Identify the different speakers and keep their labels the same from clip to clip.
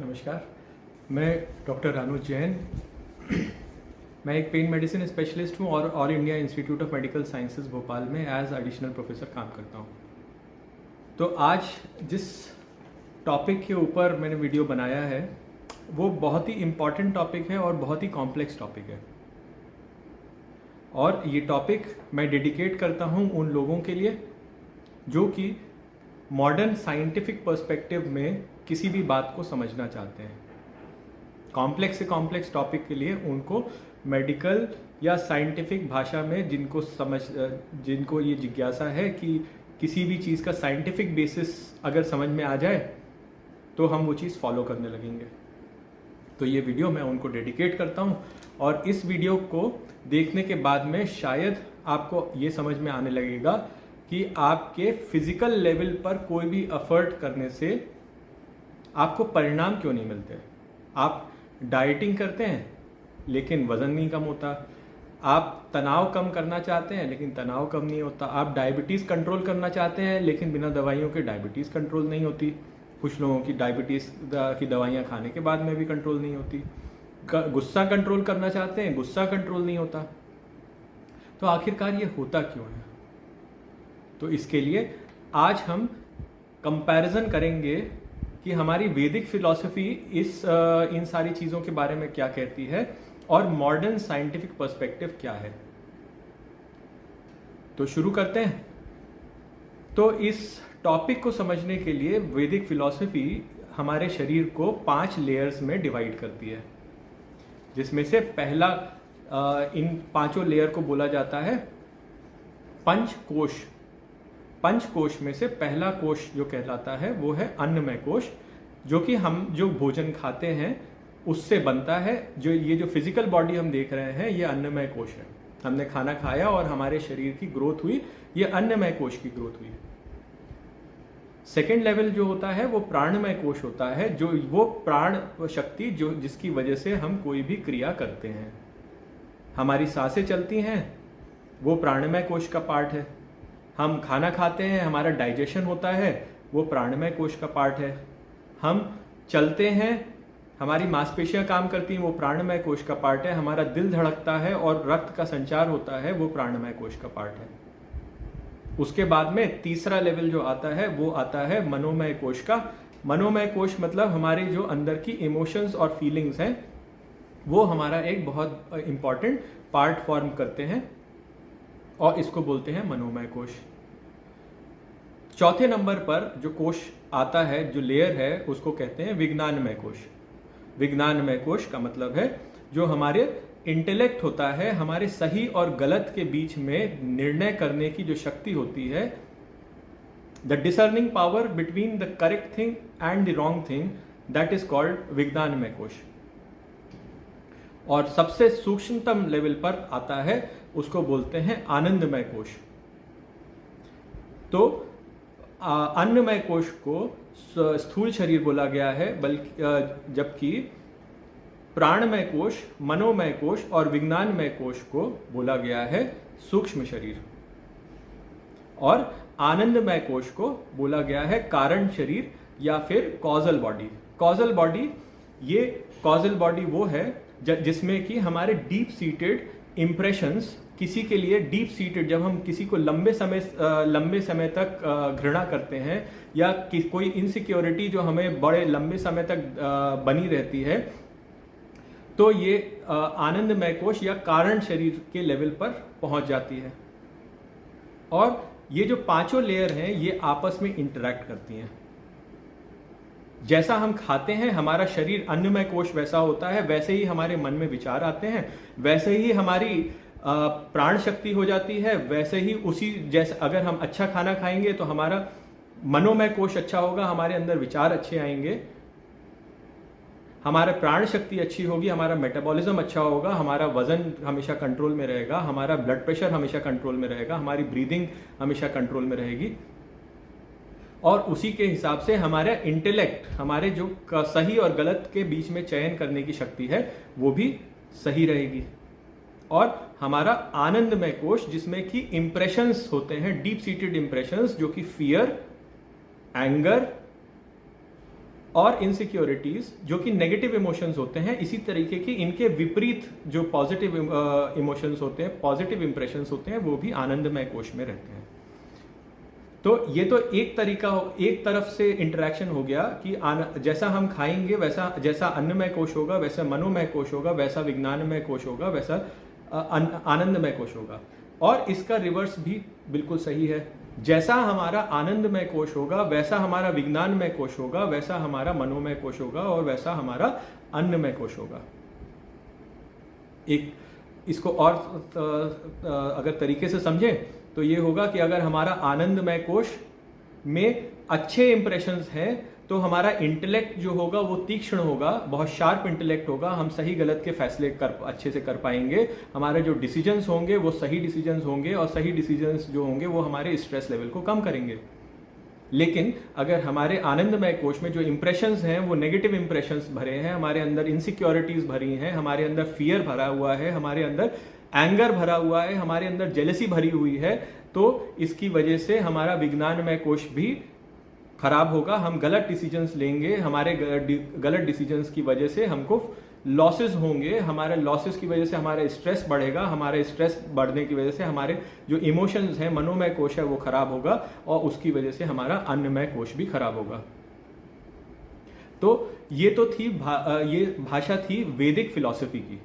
Speaker 1: नमस्कार, मैं डॉक्टर रानू जैन। मैं एक पेन मेडिसिन स्पेशलिस्ट हूँ और all India institute of medical sciences Bhopal में एज एडिशनल प्रोफेसर काम करता हूँ। तो आज जिस टॉपिक के ऊपर मैंने वीडियो बनाया है वो बहुत ही इम्पॉर्टेंट टॉपिक है और बहुत ही कॉम्प्लेक्स टॉपिक है, और ये टॉपिक मैं डेडिकेट करता हूँ उन लोगों के लिए जो कि मॉडर्न साइंटिफिक पर्सपेक्टिव में किसी भी बात को समझना चाहते हैं। कॉम्प्लेक्स से कॉम्प्लेक्स टॉपिक के लिए उनको मेडिकल या साइंटिफिक भाषा में जिनको ये जिज्ञासा है कि किसी भी चीज़ का साइंटिफिक बेसिस अगर समझ में आ जाए तो हम वो चीज़ फॉलो करने लगेंगे। तो ये वीडियो मैं उनको डेडिकेट करता हूँ, और इस वीडियो को देखने के बाद में शायद आपको ये समझ में आने लगेगा कि आपके फिजिकल लेवल पर कोई भी एफर्ट करने से आपको परिणाम क्यों नहीं मिलते। आप डाइटिंग करते हैं लेकिन वजन नहीं कम होता, आप तनाव कम करना चाहते हैं लेकिन तनाव कम नहीं होता, आप डायबिटीज़ कंट्रोल करना चाहते हैं लेकिन बिना दवाइयों के डायबिटीज़ कंट्रोल नहीं होती। कुछ लोगों की डायबिटीज़ की दवाइयाँ खाने के बाद में भी कंट्रोल नहीं होती। गुस्सा कंट्रोल करना चाहते हैं, गुस्सा कंट्रोल नहीं होता। तो आखिरकार ये होता क्यों है? तो इसके लिए आज हम कंपैरिजन करेंगे कि हमारी वैदिक फिलॉसफी इन सारी चीज़ों के बारे में क्या कहती है और मॉडर्न साइंटिफिक पर्सपेक्टिव क्या है। तो शुरू करते हैं। तो इस टॉपिक को समझने के लिए वैदिक फिलॉसफी हमारे शरीर को 5 लेयर्स में डिवाइड करती है, जिसमें से पहला इन 5 लेयर को बोला जाता है पंचकोश। पंचकोश में से पहला कोश जो कहलाता है वो है अन्नमय कोश, जो कि हम जो भोजन खाते हैं उससे बनता है। जो ये जो फिजिकल बॉडी हम देख रहे हैं ये अन्नमय कोश है। हमने खाना खाया और हमारे शरीर की ग्रोथ हुई, ये अन्नमय कोश की ग्रोथ हुई। सेकेंड लेवल जो होता है वो प्राणमय कोश होता है, जो वो प्राण शक्ति जो जिसकी वजह से हम कोई भी क्रिया करते हैं। हमारी सांसें चलती हैं, वो प्राणमय कोश का पार्ट है। हम खाना खाते हैं, हमारा डाइजेशन होता है, वो प्राणमय कोश का पार्ट है। हम चलते हैं, हमारी मांसपेशियां काम करती हैं, वो प्राणमय कोश का पार्ट है। हमारा दिल धड़कता है और रक्त का संचार होता है, वो प्राणमय कोश का पार्ट है। उसके बाद में तीसरा लेवल जो आता है वो आता है मनोमय कोश का। मनोमय कोश मतलब हमारे जो अंदर की इमोशंस और फीलिंग्स हैं वो हमारा एक बहुत इंपॉर्टेंट पार्ट फॉर्म करते हैं, और इसको बोलते हैं मनोमय कोश। चौथे नंबर पर जो कोश आता है, जो लेयर है, उसको कहते हैं विज्ञानमय कोश। विज्ञानमय कोश का मतलब है जो हमारे इंटेलेक्ट होता है, हमारे सही और गलत के बीच में निर्णय करने की जो शक्ति होती है, the discerning power between the correct thing and the wrong thing, that is called विज्ञानमय कोश। और सबसे सूक्ष्मतम लेवल पर आता है, उसको बोलते हैं आनंदमय कोश। तो अन्नमय कोश को स्थूल शरीर बोला गया है, बल्कि जबकि प्राणमय कोश, मनोमय कोश और विज्ञानमय कोश को बोला गया है सूक्ष्म शरीर, और आनंदमय कोश को बोला गया है कारण शरीर या फिर कॉजल बॉडी। कॉजल बॉडी, ये कॉजल बॉडी वो है जिसमें कि हमारे डीप सीटेड इम्प्रेशंस, किसी के लिए डीप सीटेड, जब हम किसी को लंबे समय तक घृणा करते हैं या कोई इनसिक्योरिटी जो हमें बड़े लंबे समय तक बनी रहती है, तो ये आनंदमय कोश या कारण शरीर के लेवल पर पहुंच जाती है। और ये जो 5 लेयर हैं ये आपस में इंटरैक्ट करती हैं। जैसा हम खाते हैं, हमारा शरीर अन्नमय कोश वैसा होता है, वैसे ही हमारे मन में विचार आते हैं, वैसे ही हमारी प्राण शक्ति हो जाती है, वैसे ही उसी जैसे अगर हम अच्छा खाना खाएंगे तो हमारा मनोमय कोश अच्छा होगा, हमारे अंदर विचार अच्छे आएंगे, हमारा प्राण शक्ति अच्छी होगी, हमारा मेटाबॉलिज्म अच्छा होगा, हमारा वजन हमेशा कंट्रोल में रहेगा, हमारा ब्लड प्रेशर हमेशा कंट्रोल में रहेगा, हमारी ब्रीदिंग हमेशा कंट्रोल में रहेगी, और उसी के हिसाब से हमारा इंटेलेक्ट, हमारे जो सही और गलत के बीच में चयन करने की शक्ति है वो भी सही रहेगी। और हमारा आनंदमय कोश, जिसमें कि इंप्रेशंस होते हैं, डीप सीटेड इंप्रेशंस, जो कि फियर, एंगर, और इनसिक्योरिटीज जो कि नेगेटिव इमोशंस होते हैं, इसी तरीके की इनके विपरीत जो पॉजिटिव इमोशंस होते हैं, पॉजिटिव इंप्रेशंस होते हैं, वो भी आनंदमय कोश में रहते हैं। तो ये तो एक तरीका, एक तरफ से इंटरेक्शन हो गया कि जैसा हम खाएंगे वैसा, जैसा अन्नमय कोश होगा वैसा मनोमय कोश होगा, वैसा विज्ञानमय कोश होगा, वैसा आनंदमय कोश होगा। और इसका रिवर्स भी बिल्कुल सही है, जैसा हमारा आनंदमय कोश होगा वैसा हमारा विज्ञानमय कोश होगा, वैसा हमारा मनोमय कोश होगा, और वैसा हमारा अन्नमय कोश होगा। एक इसको और अगर तरीके से समझें तो ये होगा कि अगर हमारा आनंदमय कोश में अच्छे इंप्रेशंस हैं तो हमारा इंटेलेक्ट जो होगा वो तीक्ष्ण होगा, बहुत शार्प इंटेलेक्ट होगा, हम सही गलत के फैसले अच्छे से कर पाएंगे, हमारे जो डिसीजंस होंगे वो सही डिसीजंस होंगे, और सही डिसीजंस जो होंगे वो हमारे स्ट्रेस लेवल को कम करेंगे। लेकिन अगर हमारे आनंदमय कोश में जो इंप्रेशंस हैं वो नेगेटिव इंप्रेशंस भरे हैं, हमारे अंदर इनसिक्योरिटीज भरी हैं, हमारे अंदर फियर भरा हुआ है, हमारे अंदर एंगर भरा हुआ है, हमारे अंदर जेलसी भरी हुई है, तो इसकी वजह से हमारा विज्ञानमय कोश भी खराब होगा, हम गलत डिसीजंस लेंगे, हमारे गलत डिसीजंस की वजह से हमको लॉसेस होंगे, हमारे लॉसेस की वजह से हमारा स्ट्रेस बढ़ेगा, हमारे स्ट्रेस बढ़ने की वजह से हमारे जो इमोशंस हैं, मनोमय कोश है वो खराब होगा, और उसकी वजह से हमारा अन्नमय कोश भी खराब होगा। तो ये तो थी ये भाषा थी वैदिक फिलॉसफी की।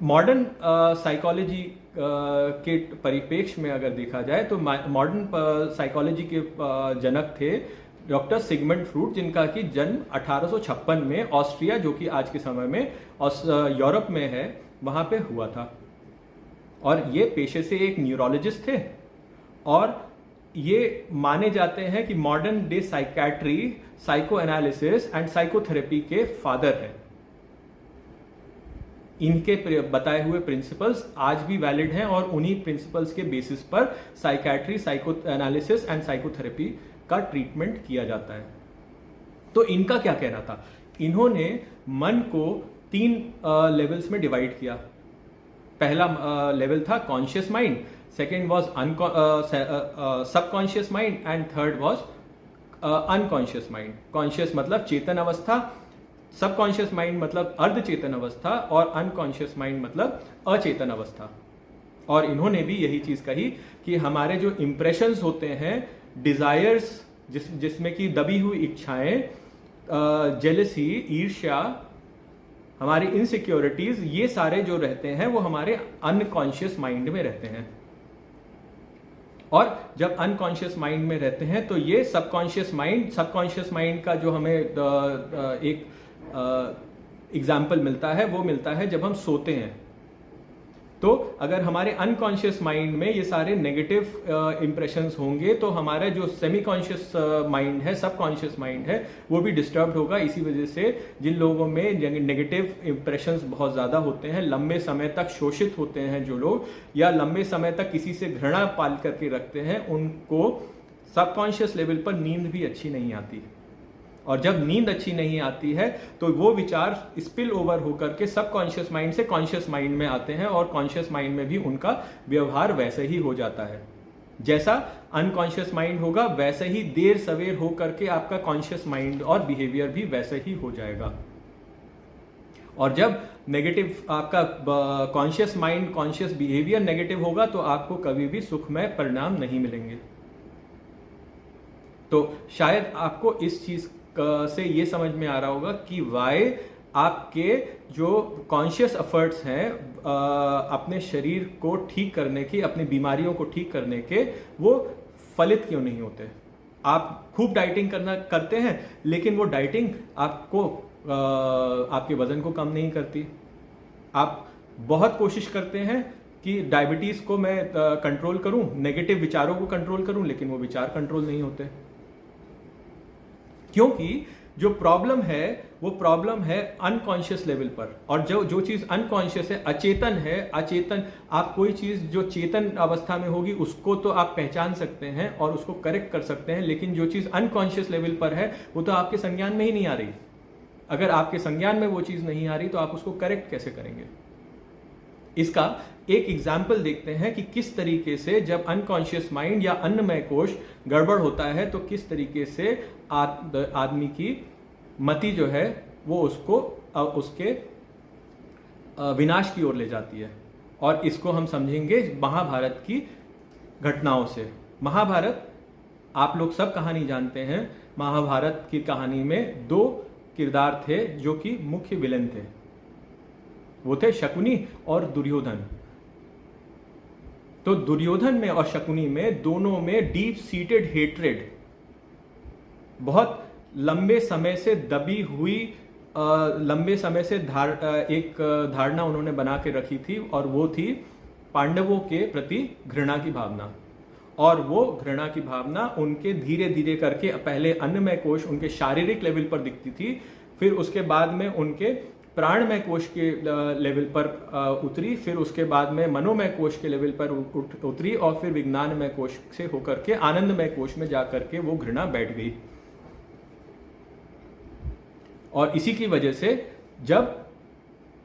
Speaker 1: मॉडर्न साइकोलॉजी के परिप्रेक्ष्य में अगर देखा जाए तो मॉडर्न साइकोलॉजी के जनक थे डॉक्टर सिगमंड फ्रूड, जिनका कि जन्म 1856 में ऑस्ट्रिया, जो कि आज के समय में यूरोप में है, वहाँ पे हुआ था। और ये पेशे से एक न्यूरोलॉजिस्ट थे, और ये माने जाते हैं कि modern day psychiatry, psycho analysis and psychotherapy के फादर हैं। इनके बताए हुए प्रिंसिपल्स आज भी वैलिड हैं, और उन्हीं प्रिंसिपल्स के बेसिस पर psychiatry, psycho analysis and psychotherapy का ट्रीटमेंट किया जाता है। तो इनका क्या कहना था? इन्होंने मन को 3 लेवल्स में डिवाइड किया। पहला लेवल था conscious mind, second was subconscious mind, and third was unconscious mind. Conscious मतलब चेतन अवस्था, सबकॉन्शियस माइंड मतलब अर्ध चेतन अवस्था, और अनकॉन्शियस माइंड मतलब अचेतन अवस्था। और इन्होंने भी यही चीज कही कि हमारे जो इंप्रेशंस होते हैं, डिजायर्स, जिसमें कि दबी हुई इच्छाएं, जेलसी, ईर्ष्या, हमारी इनसिक्योरिटीज, ये सारे जो रहते हैं वो हमारे अनकॉन्शियस माइंड में रहते हैं। और जब अनकॉन्शियस माइंड में रहते हैं तो ये सबकॉन्शियस माइंड का जो हमें एक एग्जाम्पल मिलता है, वो मिलता है जब हम सोते हैं। तो अगर हमारे अनकॉन्शियस माइंड में ये सारे नेगेटिव इंप्रेशंस होंगे तो हमारा जो सेमी कॉन्शियस माइंड है, सबकॉन्शियस माइंड है, वो भी डिस्टर्ब होगा। इसी वजह से जिन लोगों में नेगेटिव इंप्रेशंस बहुत ज़्यादा होते हैं, लंबे समय तक शोषित होते हैं जो लोग, या लंबे समय तक किसी से घृणा पाल करके रखते हैं, उनको सबकॉन्शियस लेवल पर नींद भी अच्छी नहीं आती। और जब नींद अच्छी नहीं आती है तो वो विचार स्पिल ओवर होकर के सबकॉन्शियस माइंड से कॉन्शियस माइंड में आते हैं, और कॉन्शियस माइंड में भी उनका व्यवहार वैसे ही हो जाता है। जैसा अनकॉन्शियस माइंड होगा वैसे ही देर सवेर होकर के आपका कॉन्शियस माइंड और बिहेवियर भी वैसे ही हो जाएगा। और जब नेगेटिव आपका conscious mind, conscious behaviour negative होगा तो आपको कभी भी सुखमय परिणाम नहीं मिलेंगे। तो शायद आपको इस चीज से ये समझ में आ रहा होगा कि वाई आपके जो कॉन्शियस एफर्ट्स हैं अपने शरीर को ठीक करने की, अपनी बीमारियों को ठीक करने के, वो फलित क्यों नहीं होते। आप खूब डाइटिंग करते हैं, लेकिन वो डाइटिंग आपको आपके वजन को कम नहीं करती। आप बहुत कोशिश करते हैं कि डायबिटीज को मैं कंट्रोल करूं, नेगेटिव विचारों को कंट्रोल करूं, लेकिन वो विचार कंट्रोल नहीं होते, क्योंकि जो प्रॉब्लम है वो प्रॉब्लम है अनकॉन्शियस लेवल पर। और जो चीज अनकॉन्शियस है, अचेतन, आप कोई चीज जो चेतन अवस्था में होगी उसको तो आप पहचान सकते हैं और उसको करेक्ट कर सकते हैं, लेकिन जो चीज अनकॉन्शियस लेवल पर है वो तो आपके संज्ञान में ही नहीं आ रही। अगर आपके संज्ञान में वो चीज नहीं आ रही तो आप उसको करेक्ट कैसे करेंगे। इसका एक एग्जाम्पल देखते हैं कि किस तरीके से जब अनकॉन्शियस माइंड या अन्नमय कोश गड़बड़ होता है तो किस तरीके से आदमी की मति जो है वो उसको उसके विनाश की ओर ले जाती है। और इसको हम समझेंगे महाभारत की घटनाओं से। महाभारत, आप लोग सब कहानी जानते हैं। महाभारत की कहानी में दो किरदार थे जो कि मुख्य विलेन थे, वो थे शकुनी और दुर्योधन। तो दुर्योधन में और शकुनी में दोनों में डीप सीटेड हेट्रेड, बहुत लंबे समय से दबी हुई, लंबे समय से एक धारणा उन्होंने बना के रखी थी, और वो थी पांडवों के प्रति घृणा की भावना। और वो घृणा की भावना उनके धीरे धीरे करके पहले अन्नमय कोश उनके शारीरिक लेवल पर दिखती थी, फिर उसके बाद में उनके प्राणमय कोश के लेवल पर उतरी, फिर उसके बाद में मनोमय कोश के लेवल पर उतरी, और फिर विज्ञानमय कोश से होकर के आनंदमय कोश में जाकर के वो घृणा बैठ गई। और इसी की वजह से जब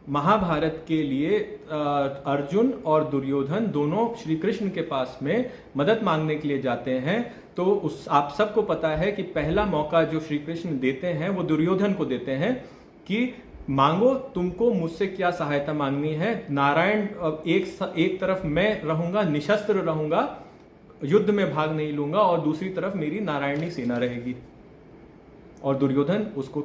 Speaker 1: महाभारत के लिए अर्जुन और दुर्योधन दोनों श्री कृष्ण के पास में मदद मांगने के लिए जाते हैं, तो आप सबको पता है कि पहला मौका जो श्री कृष्ण देते हैं वो दुर्योधन को देते हैं कि मांगो, तुमको मुझसे क्या सहायता मांगनी है। नारायण एक तरफ मैं रहूंगा, निशस्त्र रहूंगा, युद्ध में भाग नहीं लूंगा, और दूसरी तरफ मेरी नारायणी सेना रहेगी। और दुर्योधन उसको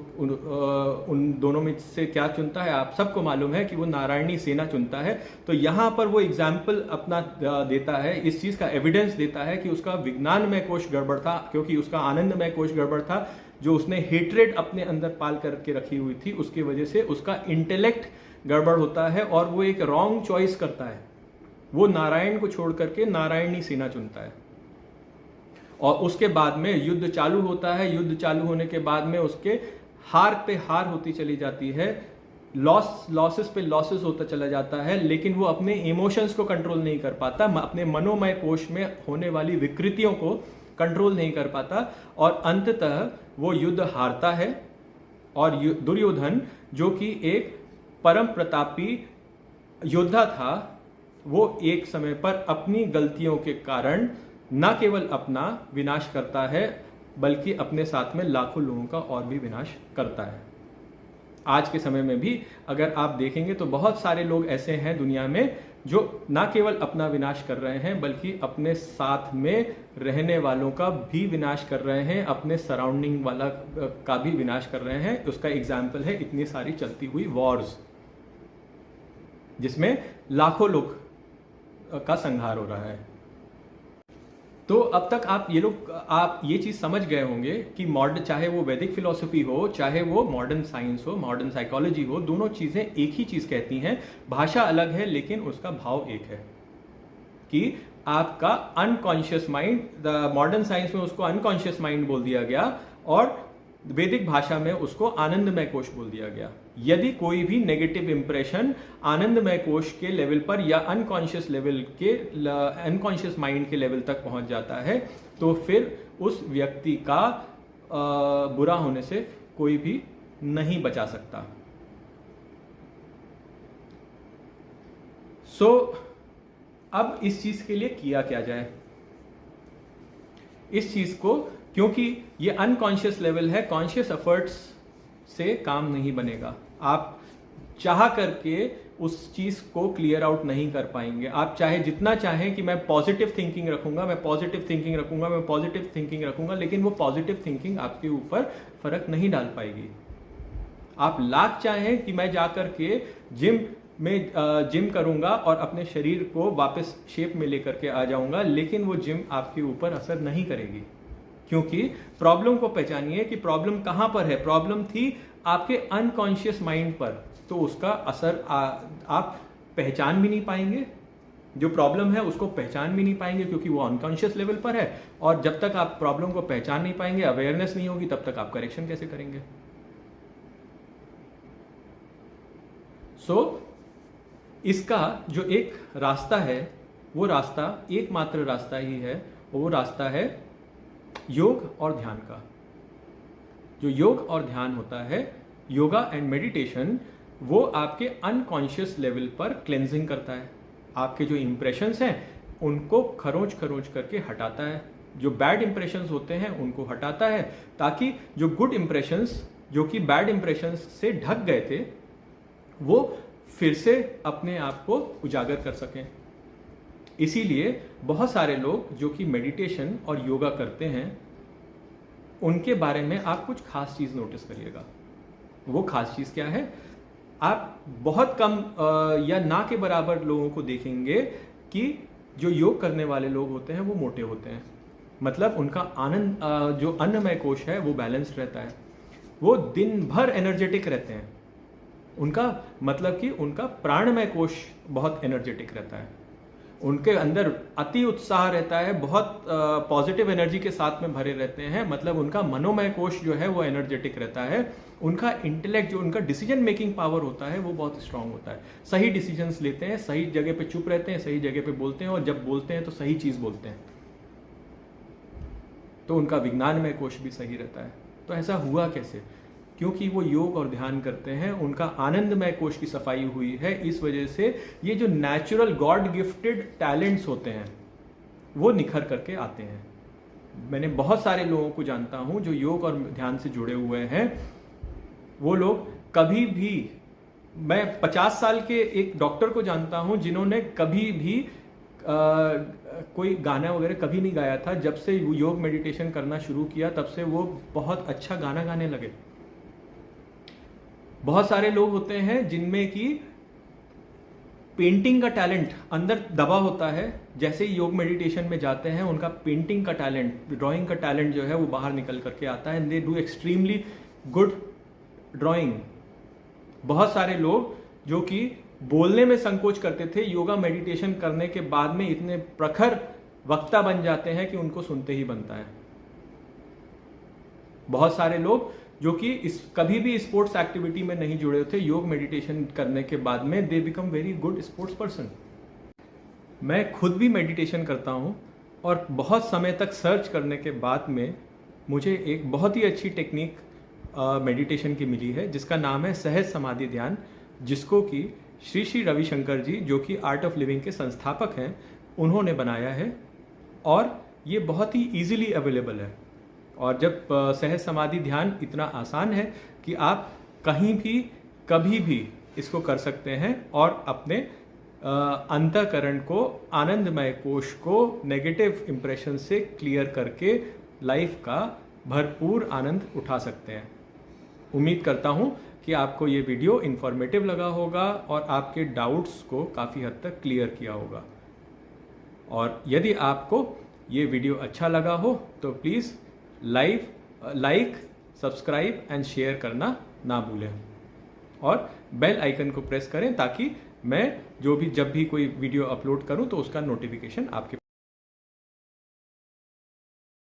Speaker 1: उन दोनों में से क्या चुनता है, आप सबको मालूम है कि वो नारायणी सेना चुनता है। तो यहाँ पर वो एग्जाम्पल अपना देता है, इस चीज का एविडेंस देता है कि उसका विज्ञानमय कोश गड़बड़ था, क्योंकि उसका आनंदमय कोश गड़बड़ था। जो उसने हेट्रेड अपने अंदर पाल करके रखी हुई थी, उसकी वजह से उसका इंटेलेक्ट गड़बड़ होता है और वो एक रॉन्ग चॉइस करता है। वो नारायण को छोड़ करके नारायणी सेना चुनता है। और उसके बाद में युद्ध चालू होता है। युद्ध चालू होने के बाद में उसके हार पे हार होती चली जाती है, लॉसेस पे लॉसेस होता चला जाता है, लेकिन वो अपने इमोशंस को कंट्रोल नहीं कर पाता, अपने मनोमय कोश में होने वाली विकृतियों को कंट्रोल नहीं कर पाता, और अंततः वो युद्ध हारता है। और दुर्योधन जो कि एक परम प्रतापी योद्धा था, वो एक समय पर अपनी गलतियों के कारण न केवल अपना विनाश करता है, बल्कि अपने साथ में लाखों लोगों का और भी विनाश करता है। आज के समय में भी अगर आप देखेंगे तो बहुत सारे लोग ऐसे हैं दुनिया में जो न केवल अपना विनाश कर रहे हैं, बल्कि अपने साथ में रहने वालों का भी विनाश कर रहे हैं, अपने सराउंडिंग वाला का भी विनाश कर रहे हैं। उसका एग्जाम्पल है इतनी सारी चलती हुई वॉर्स, जिसमें लाखों लोग का संहार हो रहा है। तो अब तक आप ये चीज समझ गए होंगे कि मॉडर्न, चाहे वो वैदिक फिलॉसफी हो, चाहे वो मॉडर्न साइंस हो, मॉडर्न साइकोलॉजी हो, दोनों चीजें एक ही चीज कहती हैं। भाषा अलग है लेकिन उसका भाव एक है कि आपका अनकॉन्शियस माइंड, मॉडर्न साइंस में उसको अनकॉन्शियस माइंड बोल दिया गया और वैदिक भाषा में उसको आनंदमय कोश बोल दिया गया। यदि कोई भी नेगेटिव इंप्रेशन आनंदमय कोश के लेवल पर या अनकॉन्शियस लेवल के, अनकॉन्शियस माइंड के लेवल तक पहुंच जाता है, तो फिर उस व्यक्ति का बुरा होने से कोई भी नहीं बचा सकता। अब इस चीज के लिए किया क्या जाए? इस चीज को, क्योंकि ये अनकॉन्शियस लेवल है, कॉन्शियस एफर्ट्स से काम नहीं बनेगा। आप चाह करके उस चीज को क्लियर आउट नहीं कर पाएंगे। आप चाहे जितना चाहें कि मैं पॉजिटिव थिंकिंग रखूंगा, मैं पॉजिटिव थिंकिंग रखूंगा, मैं पॉजिटिव थिंकिंग रखूंगा, लेकिन वो पॉजिटिव थिंकिंग आपके ऊपर फर्क नहीं डाल पाएगी। आप लाख चाहें कि मैं जाकर के जिम करूंगा और अपने शरीर को वापस शेप में लेकर के आ जाऊंगा, लेकिन वो जिम आपके ऊपर असर नहीं करेगी। क्योंकि प्रॉब्लम को पहचानिए कि प्रॉब्लम कहां पर है। प्रॉब्लम थी आपके अनकॉन्शियस माइंड पर, तो उसका असर आप पहचान भी नहीं पाएंगे। जो प्रॉब्लम है उसको पहचान भी नहीं पाएंगे क्योंकि वो अनकॉन्शियस लेवल पर है, और जब तक आप प्रॉब्लम को पहचान नहीं पाएंगे, अवेयरनेस नहीं होगी, तब तक आप करेक्शन कैसे करेंगे? इसका जो एक रास्ता है, वो रास्ता एकमात्र रास्ता ही है, वो रास्ता है योग और ध्यान का। जो योग और ध्यान होता है, योगा एंड मेडिटेशन, वो आपके अनकॉन्शियस लेवल पर क्लेंजिंग करता है। आपके जो इंप्रेशंस हैं उनको खरोंच करके हटाता है, जो बैड इंप्रेशंस होते हैं उनको हटाता है, ताकि जो गुड इंप्रेशंस जो कि बैड इंप्रेशंस से ढक गए थे वो फिर से अपने आप को उजागर कर सकें। इसीलिए बहुत सारे लोग जो कि मेडिटेशन और योगा करते हैं उनके बारे में आप कुछ खास चीज़ नोटिस करिएगा। वो खास चीज़ क्या है? आप बहुत कम या ना के बराबर लोगों को देखेंगे कि जो योग करने वाले लोग होते हैं वो मोटे होते हैं। मतलब उनका आनंद जो अन्नमय कोश है वो बैलेंस्ड रहता है, वो दिन भर एनर्जेटिक रहते हैं। उनका मतलब कि उनका प्राणमय कोश बहुत एनर्जेटिक रहता है, उनके अंदर अति उत्साह रहता है, बहुत पॉजिटिव एनर्जी के साथ में भरे रहते हैं। मतलब उनका मनोमय कोश जो है वो एनर्जेटिक रहता है, उनका इंटेलेक्ट जो उनका डिसीजन मेकिंग पावर होता है वो बहुत स्ट्रांग होता है, सही डिसीजंस लेते हैं, सही जगह पे चुप रहते हैं, सही जगह पे बोलते हैं, और जब बोलते हैं तो सही चीज़ बोलते हैं। तो उनका विज्ञानमय कोश भी सही रहता है। तो ऐसा हुआ कैसे? क्योंकि वो योग और ध्यान करते हैं, उनका आनंदमय कोश की सफाई हुई है। इस वजह से ये जो नेचुरल गॉड गिफ्टेड टैलेंट्स होते हैं वो निखर करके आते हैं। मैंने बहुत सारे लोगों को जानता हूं जो योग और ध्यान से जुड़े हुए हैं। वो लोग कभी भी, मैं 50 साल के एक डॉक्टर को जानता हूं जिन्होंने कभी भी कोई गाना वगैरह कभी नहीं गाया था। जब से योग मेडिटेशन करना शुरू किया तब से वो बहुत अच्छा गाना गाने लगे। बहुत सारे लोग होते हैं जिनमें कि पेंटिंग का टैलेंट अंदर दबा होता है, जैसे ही योग मेडिटेशन में जाते हैं उनका पेंटिंग का टैलेंट, ड्राइंग का टैलेंट जो है वो बाहर निकल करके आता है, and they do extremely good drawing. बहुत सारे लोग जो कि बोलने में संकोच करते थे, योगा मेडिटेशन करने के बाद में इतने प्रखर वक्ता बन जाते हैं कि उनको सुनते ही बनता है। बहुत सारे लोग जो कि कभी भी स्पोर्ट्स एक्टिविटी में नहीं जुड़े थे, योग मेडिटेशन करने के बाद में they become very good sports person. मैं खुद भी मेडिटेशन करता हूँ और बहुत समय तक सर्च करने के बाद में मुझे एक बहुत ही अच्छी टेक्निक मेडिटेशन की मिली है जिसका नाम है सहज समाधि ध्यान, जिसको कि श्री श्री रविशंकर जी जो कि आर्ट ऑफ लिविंग के संस्थापक हैं उन्होंने बनाया है, और ये बहुत ही ईजिली अवेलेबल है। और जब सहज समाधि ध्यान इतना आसान है कि आप कहीं भी कभी भी इसको कर सकते हैं और अपने अंतःकरण को, आनंदमय कोश को नेगेटिव इंप्रेशन से क्लियर करके लाइफ का भरपूर आनंद उठा सकते हैं। उम्मीद करता हूं कि आपको ये वीडियो इन्फॉर्मेटिव लगा होगा और आपके डाउट्स को काफ़ी हद तक क्लियर किया होगा। और यदि आपको ये वीडियो अच्छा लगा हो तो please like, subscribe and share करना ना भूलें, और बेल आइकन को प्रेस करें ताकि मैं जब भी कोई वीडियो अपलोड करूं तो उसका नोटिफिकेशन आपके